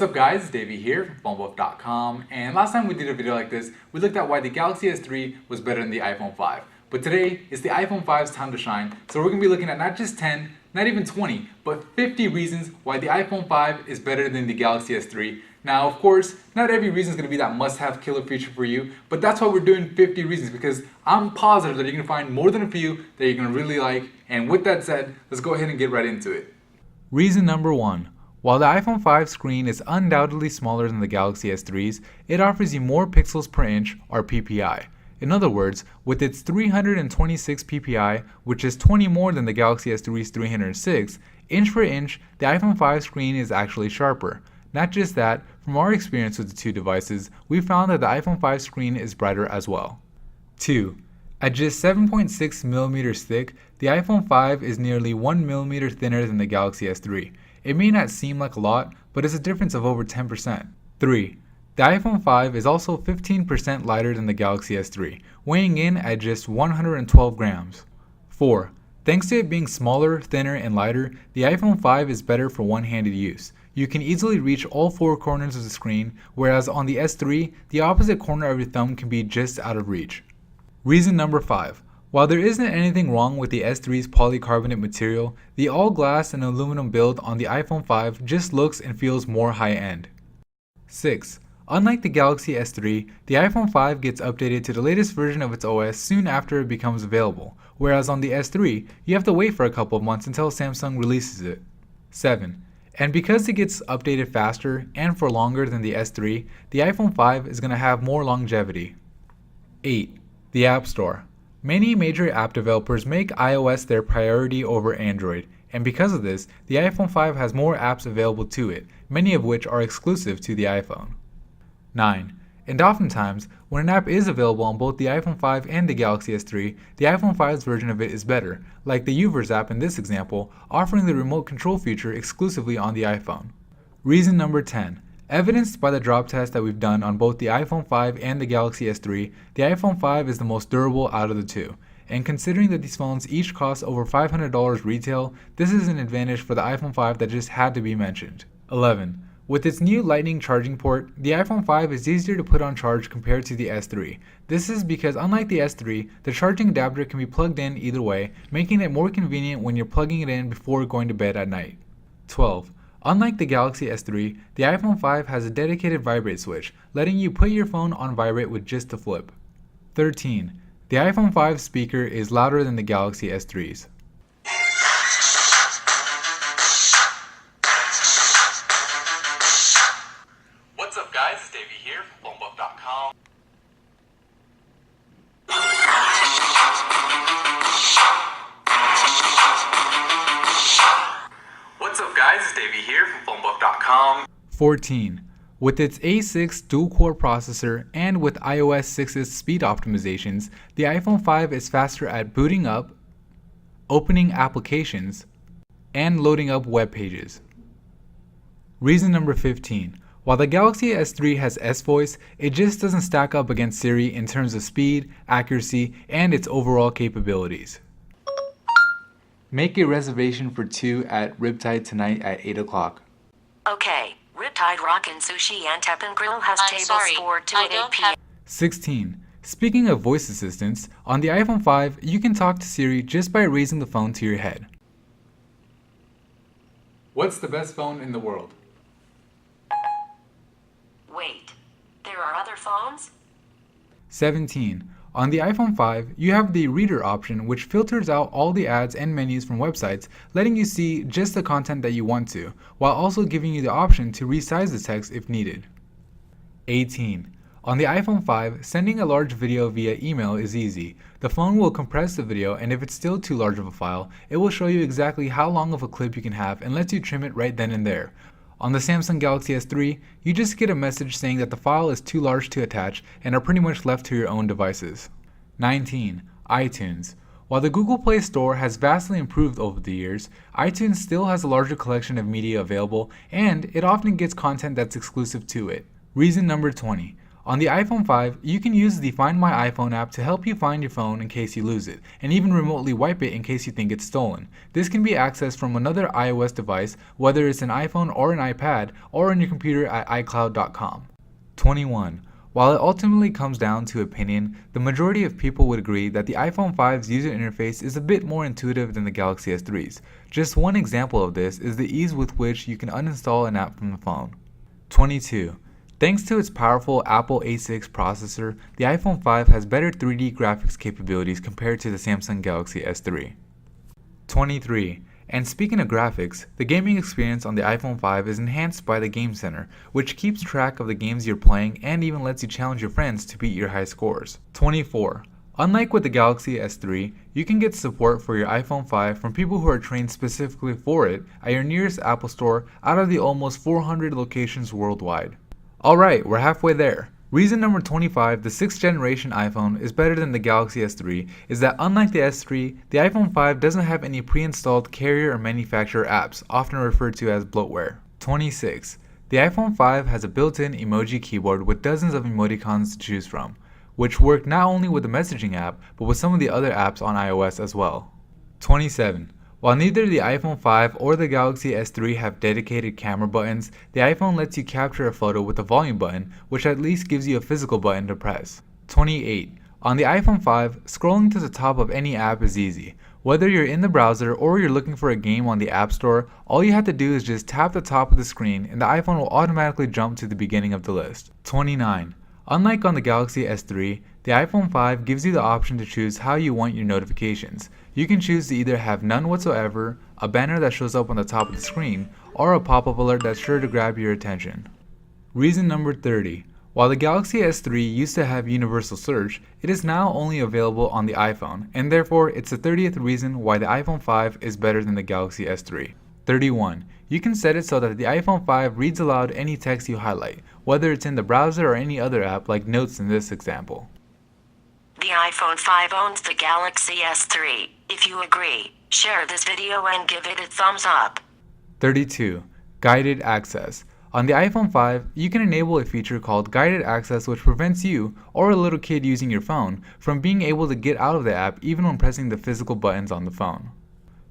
What's up guys, it's Davey here from PhoneBook.com, and last time we did a video like this, we looked at why the Galaxy S3 was better than the iPhone 5. But today, it's the iPhone 5's time to shine, so we're going to be looking at not just 10, not even 20, but 50 reasons why the iPhone 5 is better than the Galaxy S3. Now, of course, not every reason is going to be that must-have killer feature for you, but that's why we're doing 50 reasons, because I'm positive that you're going to find more than a few that you're going to really like. And with that said, let's go ahead and get right into it. Reason number 1. While the iPhone 5 screen is undoubtedly smaller than the Galaxy S3's, it offers you more pixels per inch, or PPI. In other words, with its 326 PPI, which is 20 more than the Galaxy S3's 306, inch for inch, the iPhone 5 screen is actually sharper. Not just that, from our experience with the two devices, we found that the iPhone 5 screen is brighter as well. 2. At just 7.6mm thick, the iPhone 5 is nearly 1mm thinner than the Galaxy S3. It may not seem like a lot, but it's a difference of over 10%. 3. The iPhone 5 is also 15% lighter than the Galaxy S3, weighing in at just 112 grams. 4. Thanks to it being smaller, thinner, and lighter, the iPhone 5 is better for one-handed use. You can easily reach all four corners of the screen, whereas on the S3, the opposite corner of your thumb can be just out of reach. Reason number 5. While there isn't anything wrong with the S3's polycarbonate material, the all-glass and aluminum build on the iPhone 5 just looks and feels more high-end. 6. Unlike the Galaxy S3, the iPhone 5 gets updated to the latest version of its OS soon after it becomes available, whereas on the S3, you have to wait for a couple of months until Samsung releases it. 7. And because it gets updated faster and for longer than the S3, the iPhone 5 is going to have more longevity. 8. The App Store. Many major app developers make iOS their priority over Android, and because of this, the iPhone 5 has more apps available to it, many of which are exclusive to the iPhone. 9. And oftentimes, when an app is available on both the iPhone 5 and the Galaxy S3, the iPhone 5's version of it is better, like the Uverse app in this example, offering the remote control feature exclusively on the iPhone. Reason number 10. Evidenced by the drop test that we've done on both the iPhone 5 and the Galaxy S3, the iPhone 5 is the most durable out of the two. And considering that these phones each cost over $500 retail, this is an advantage for the iPhone 5 that just had to be mentioned. 11. With its new Lightning charging port, the iPhone 5 is easier to put on charge compared to the S3. This is because unlike the S3, the charging adapter can be plugged in either way, making it more convenient when you're plugging it in before going to bed at night. 12. Unlike the Galaxy S3, the iPhone 5 has a dedicated vibrate switch, letting you put your phone on vibrate with just a flip. 13. The iPhone 5 speaker is louder than the Galaxy S3's. What's up guys, it's Davey here from PhoneBook.com. What's up guys, it's Davey here from PhoneBook.com. 14. With its A6 dual-core processor and with iOS 6's speed optimizations, the iPhone 5 is faster at booting up, opening applications, and loading up web pages. Reason number 15. While the Galaxy S3 has S-Voice, it just doesn't stack up against Siri in terms of speed, accuracy, and its overall capabilities. Make a reservation for 2 at Riptide tonight at 8 o'clock. Okay, Riptide Rockin' Sushi and Tap and Grill has tables for 2 at 8 p.m. 16. Speaking of voice assistants, on the iPhone 5, you can talk to Siri just by raising the phone to your head. What's the best phone in the world? Wait, there are other phones? 17. On the iPhone 5, you have the Reader option, which filters out all the ads and menus from websites, letting you see just the content that you want to, while also giving you the option to resize the text if needed. 18. On the iPhone 5, sending a large video via email is easy. The phone will compress the video, and if it's still too large of a file, it will show you exactly how long of a clip you can have and lets you trim it right then and there. On the Samsung Galaxy S3, you just get a message saying that the file is too large to attach and are pretty much left to your own devices. 19. iTunes. While the Google Play Store has vastly improved over the years, iTunes still has a larger collection of media available, and it often gets content that's exclusive to it. Reason number 20. On the iPhone 5, you can use the Find My iPhone app to help you find your phone in case you lose it, and even remotely wipe it in case you think it's stolen. This can be accessed from another iOS device, whether it's an iPhone or an iPad, or on your computer at iCloud.com. 21. While it ultimately comes down to opinion, the majority of people would agree that the iPhone 5's user interface is a bit more intuitive than the Galaxy S3's. Just one example of this is the ease with which you can uninstall an app from the phone. 22. Thanks to its powerful Apple A6 processor, the iPhone 5 has better 3D graphics capabilities compared to the Samsung Galaxy S3. 23. And speaking of graphics, the gaming experience on the iPhone 5 is enhanced by the Game Center, which keeps track of the games you're playing and even lets you challenge your friends to beat your high scores. 24. Unlike with the Galaxy S3, you can get support for your iPhone 5 from people who are trained specifically for it at your nearest Apple store out of the almost 400 locations worldwide. Alright, we're halfway there. Reason number 25, the 6th generation iPhone is better than the Galaxy S3 is that unlike the S3, the iPhone 5 doesn't have any pre-installed carrier or manufacturer apps, often referred to as bloatware. 26. The iPhone 5 has a built-in emoji keyboard with dozens of emoticons to choose from, which work not only with the messaging app, but with some of the other apps on iOS as well. 27. While neither the iPhone 5 or the Galaxy S3 have dedicated camera buttons, the iPhone lets you capture a photo with the volume button, which at least gives you a physical button to press. 28. On the iPhone 5, scrolling to the top of any app is easy. Whether you're in the browser or you're looking for a game on the App Store, all you have to do is just tap the top of the screen and the iPhone will automatically jump to the beginning of the list. 29. Unlike on the Galaxy S3, the iPhone 5 gives you the option to choose how you want your notifications. You can choose to either have none whatsoever, a banner that shows up on the top of the screen, or a pop-up alert that's sure to grab your attention. Reason number 30. While the Galaxy S3 used to have universal search, it is now only available on the iPhone, and therefore it's the 30th reason why the iPhone 5 is better than the Galaxy S3. 31. You can set it so that the iPhone 5 reads aloud any text you highlight, whether it's in the browser or any other app like Notes in this example. The iPhone 5 owns the Galaxy S3. If you agree, share this video and give it a thumbs up. 32. Guided access. On the iPhone 5, you can enable a feature called Guided Access which prevents you, or a little kid using your phone, from being able to get out of the app even when pressing the physical buttons on the phone.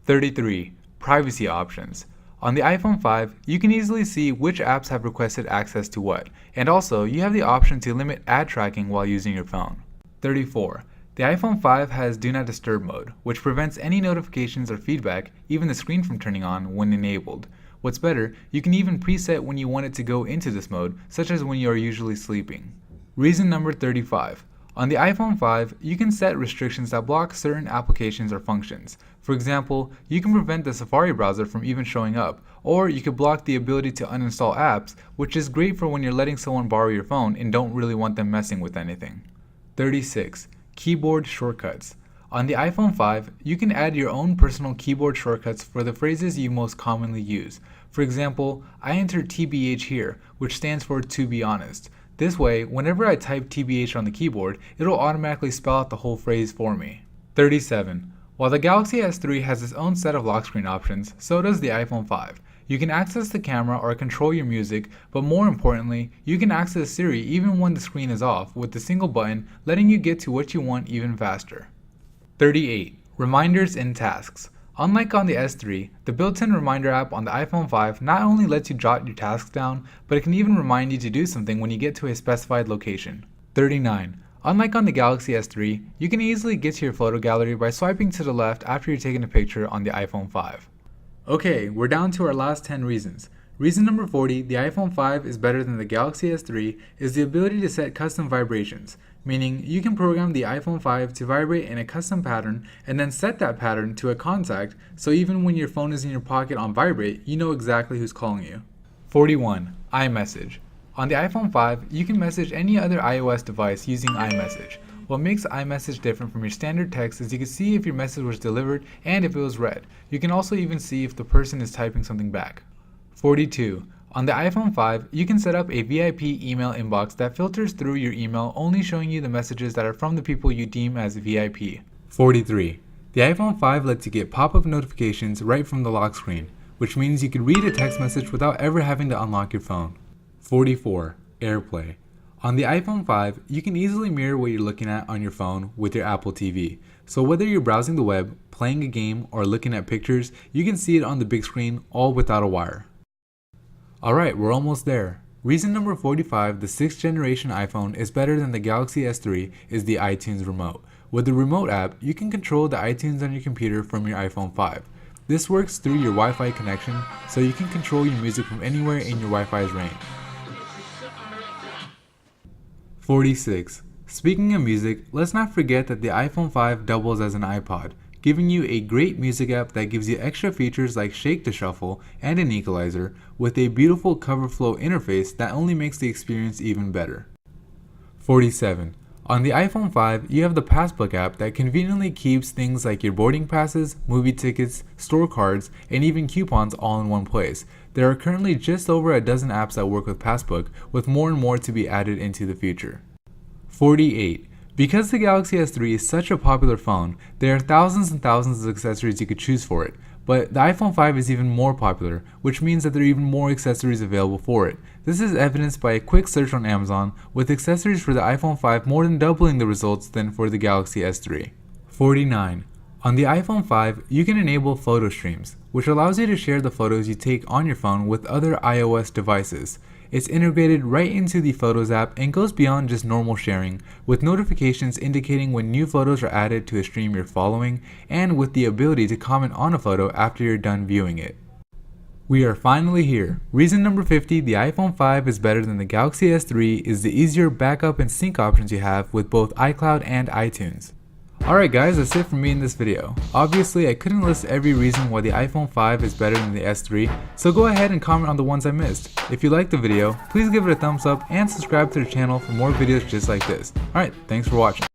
33. Privacy options. On the iPhone 5, you can easily see which apps have requested access to what, and also you have the option to limit ad tracking while using your phone. 34. The iPhone 5 has Do Not Disturb mode, which prevents any notifications or feedback, even the screen from turning on, when enabled. What's better, you can even preset when you want it to go into this mode, such as when you are usually sleeping. Reason number 35. On the iPhone 5, you can set restrictions that block certain applications or functions. For example, you can prevent the Safari browser from even showing up, or you could block the ability to uninstall apps, which is great for when you're letting someone borrow your phone and don't really want them messing with anything. 36. Keyboard shortcuts. On the iPhone 5, you can add your own personal keyboard shortcuts for the phrases you most commonly use. For example, I enter TBH here, which stands for to be honest. This way, whenever I type TBH on the keyboard, it'll automatically spell out the whole phrase for me. 37. While the Galaxy S3 has its own set of lock screen options, so does the iPhone 5. You can access the camera or control your music, but more importantly, you can access Siri even when the screen is off with a single button, letting you get to what you want even faster. 38. Reminders and tasks. Unlike on the S3, the built-in reminder app on the iPhone 5 not only lets you jot your tasks down, but it can even remind you to do something when you get to a specified location. 39. Unlike on the Galaxy S3, you can easily get to your photo gallery by swiping to the left after you're taking a picture on the iPhone 5. Okay, we're down to our last 10 reasons. Reason number 40, the iPhone 5 is better than the Galaxy S3, is the ability to set custom vibrations, meaning you can program the iPhone 5 to vibrate in a custom pattern and then set that pattern to a contact, so even when your phone is in your pocket on vibrate, you know exactly who's calling you. 41. iMessage. On the iPhone 5, you can message any other iOS device using iMessage. What makes iMessage different from your standard text is you can see if your message was delivered and if it was read. You can also even see if the person is typing something back. 42. On the iPhone 5, you can set up a VIP email inbox that filters through your email, only showing you the messages that are from the people you deem as VIP. 43. The iPhone 5 lets you get pop-up notifications right from the lock screen, which means you could read a text message without ever having to unlock your phone. 44. AirPlay. On the iPhone 5, you can easily mirror what you're looking at on your phone with your Apple TV. So whether you're browsing the web, playing a game, or looking at pictures, you can see it on the big screen all without a wire. Alright, we're almost there. Reason number 45, the 6th generation iPhone is better than the Galaxy S3 is the iTunes remote. With the remote app, you can control the iTunes on your computer from your iPhone 5. This works through your Wi-Fi connection, so you can control your music from anywhere in your Wi-Fi's range. 46. Speaking of music, let's not forget that the iPhone 5 doubles as an iPod, giving you a great music app that gives you extra features like Shake to Shuffle and an equalizer, with a beautiful cover flow interface that only makes the experience even better. 47. On the iPhone 5, you have the Passbook app that conveniently keeps things like your boarding passes, movie tickets, store cards, and even coupons all in one place. There are currently just over a dozen apps that work with Passbook, with more and more to be added into the future. 48. Because the Galaxy S3 is such a popular phone, there are thousands and thousands of accessories you could choose for it. But the iPhone 5 is even more popular, which means that there are even more accessories available for it. This is evidenced by a quick search on Amazon, with accessories for the iPhone 5 more than doubling the results than for the Galaxy S3. 49. On the iPhone 5, you can enable photo streams, which allows you to share the photos you take on your phone with other iOS devices. It's integrated right into the Photos app and goes beyond just normal sharing, with notifications indicating when new photos are added to a stream you're following, and with the ability to comment on a photo after you're done viewing it. We are finally here. Reason number 50, the iPhone 5 is better than the Galaxy S3 is the easier backup and sync options you have with both iCloud and iTunes. Alright guys, that's it for me in this video. Obviously, I couldn't list every reason why the iPhone 5 is better than the S3, so go ahead and comment on the ones I missed. If you liked the video, please give it a thumbs up and subscribe to the channel for more videos just like this. Alright, thanks for watching.